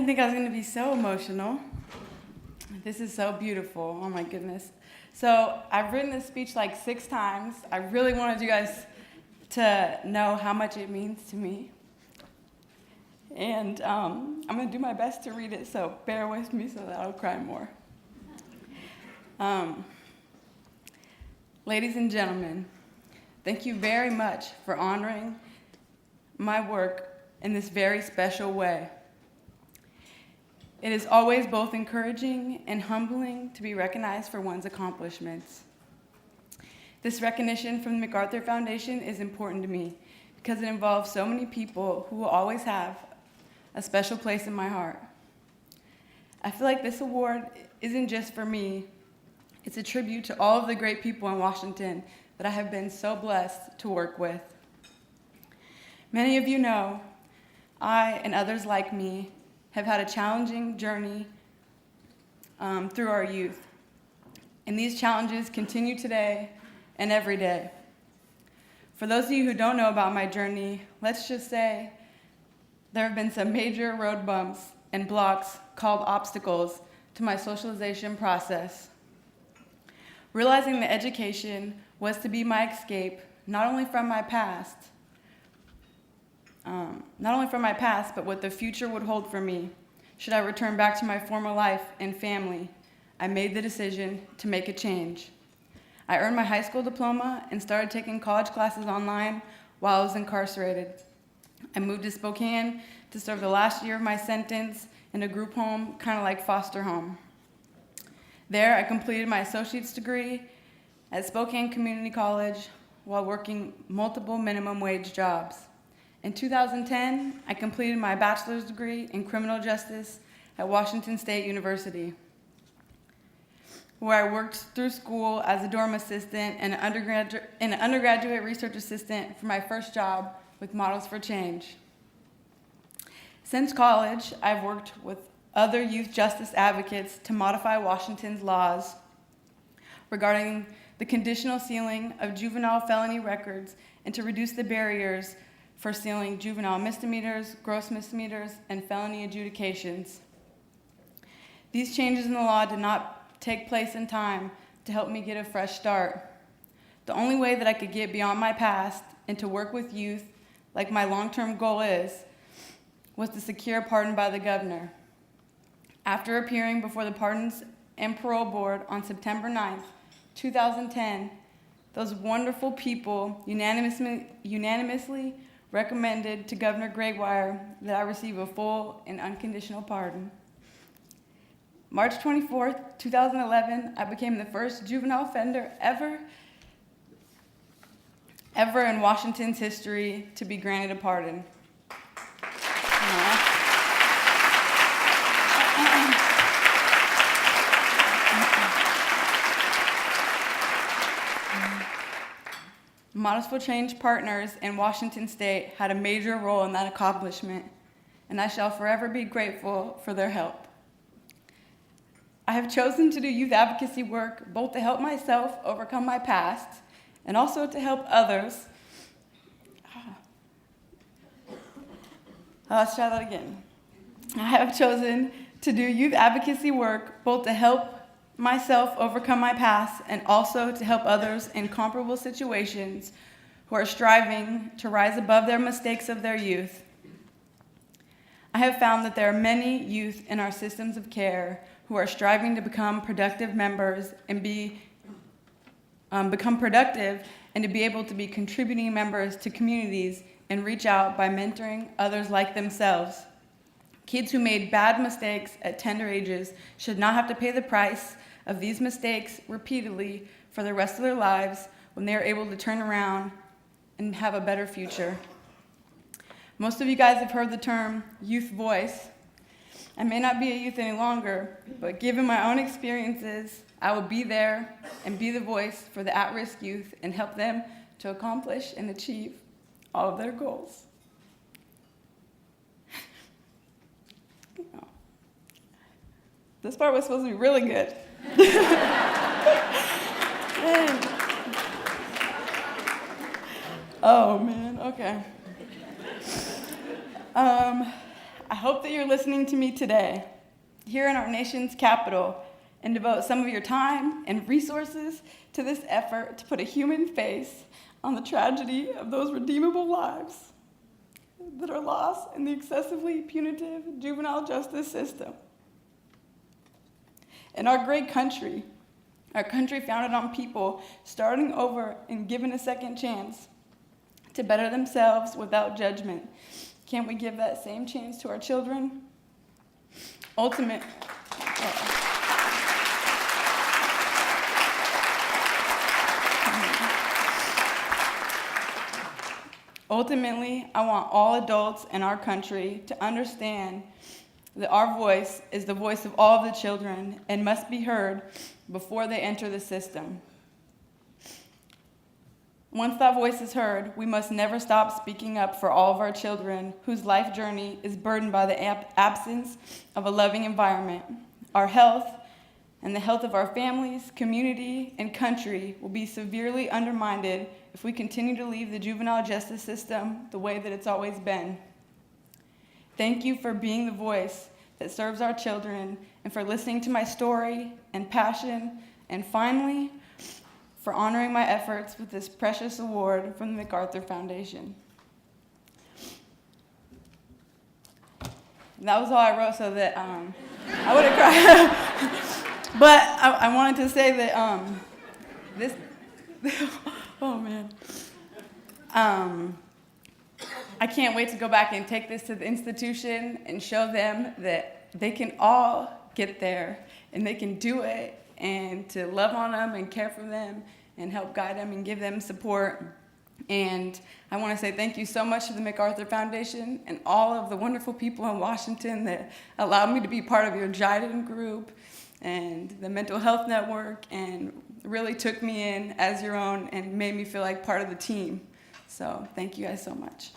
didn't think I was going to be so emotional. This is so beautiful. Oh my goodness. So I've written this speech like 6 times. I really wanted you guys to know how much it means to me. And I'm going to do my best to read it, so bear with me so that I'll cry more. Ladies and gentlemen, thank you very much for honoring my work in this very special way. It is always both encouraging and humbling to be recognized for one's accomplishments. This recognition from the MacArthur Foundation is important to me because it involves so many people who will always have a special place in my heart. I feel like this award isn't just for me. It's a tribute to all of the great people in Washington that I have been so blessed to work with. Many of you know I and others like me have had a challenging journey through our youth. And these challenges continue today and every day. For those of you who don't know about my journey, let's just say there have been some major road bumps and blocks called obstacles to my socialization process. Realizing that education was to be my escape, not only from my past, but what the future would hold for me. Should I return back to my former life and family, I made the decision to make a change. I earned my high school diploma and started taking college classes online while I was incarcerated. I moved to Spokane to serve the last year of my sentence in a group home, kind of like foster home. There, I completed my associate's degree at Spokane Community College while working multiple minimum wage jobs. In 2010, I completed my bachelor's degree in criminal justice at Washington State University, where I worked through school as a dorm assistant and an undergraduate research assistant for my first job with Models for Change. Since college, I've worked with other youth justice advocates to modify Washington's laws regarding the conditional sealing of juvenile felony records and to reduce the barriers for sealing juvenile misdemeanors, gross misdemeanors, and felony adjudications. These changes in the law did not take place in time to help me get a fresh start. The only way that I could get beyond my past and to work with youth, like my long-term goal is, was to secure a pardon by the governor. After appearing before the Pardons and Parole Board on September 9th, 2010, those wonderful people unanimously recommended to Governor Gregoire that I receive a full and unconditional pardon. March 24th, 2011, I became the first juvenile offender ever in Washington's history to be granted a pardon. Models for Change partners in Washington State had a major role in that accomplishment, and I shall forever be grateful for their help. I have chosen to do youth advocacy work both to help myself overcome my past and also to help others. Let's try that again. I have chosen to do youth advocacy work both to help myself overcome my past and also to help others in comparable situations who are striving to rise above their mistakes of their youth. I have found that there are many youth in our systems of care who are striving to become productive members and become productive and to be able to be contributing members to communities and reach out by mentoring others like themselves. Kids who made bad mistakes at tender ages should not have to pay the price of these mistakes repeatedly for the rest of their lives when they are able to turn around and have a better future. Most of you guys have heard the term youth voice. I may not be a youth any longer, but given my own experiences, I will be there and be the voice for the at-risk youth and help them to accomplish and achieve all of their goals. This part was supposed to be really good. Oh man, okay. I hope that you're listening to me today, here in our nation's capital, and devote some of your time and resources to this effort to put a human face on the tragedy of those redeemable lives that are lost in the excessively punitive juvenile justice system. In our great country, our country founded on people starting over and given a second chance to better themselves without judgment. Can't we give that same chance to our children? Ultimately, I want all adults in our country to understand that our voice is the voice of all of the children and must be heard before they enter the system. Once that voice is heard, we must never stop speaking up for all of our children whose life journey is burdened by the absence of a loving environment. Our health and the health of our families, community, and country will be severely undermined if we continue to leave the juvenile justice system the way that it's always been. Thank you for being the voice that serves our children and for listening to my story and passion, and finally, for honoring my efforts with this precious award from the MacArthur Foundation. And that was all I wrote so that I would have cried. But I wanted to say that this, oh man. I can't wait to go back and take this to the institution and show them that they can all get there and they can do it, and to love on them and care for them and help guide them and give them support. And I want to say thank you so much to the MacArthur Foundation and all of the wonderful people in Washington that allowed me to be part of your Jiden group and the Mental Health Network, and really took me in as your own and made me feel like part of the team. So thank you guys so much.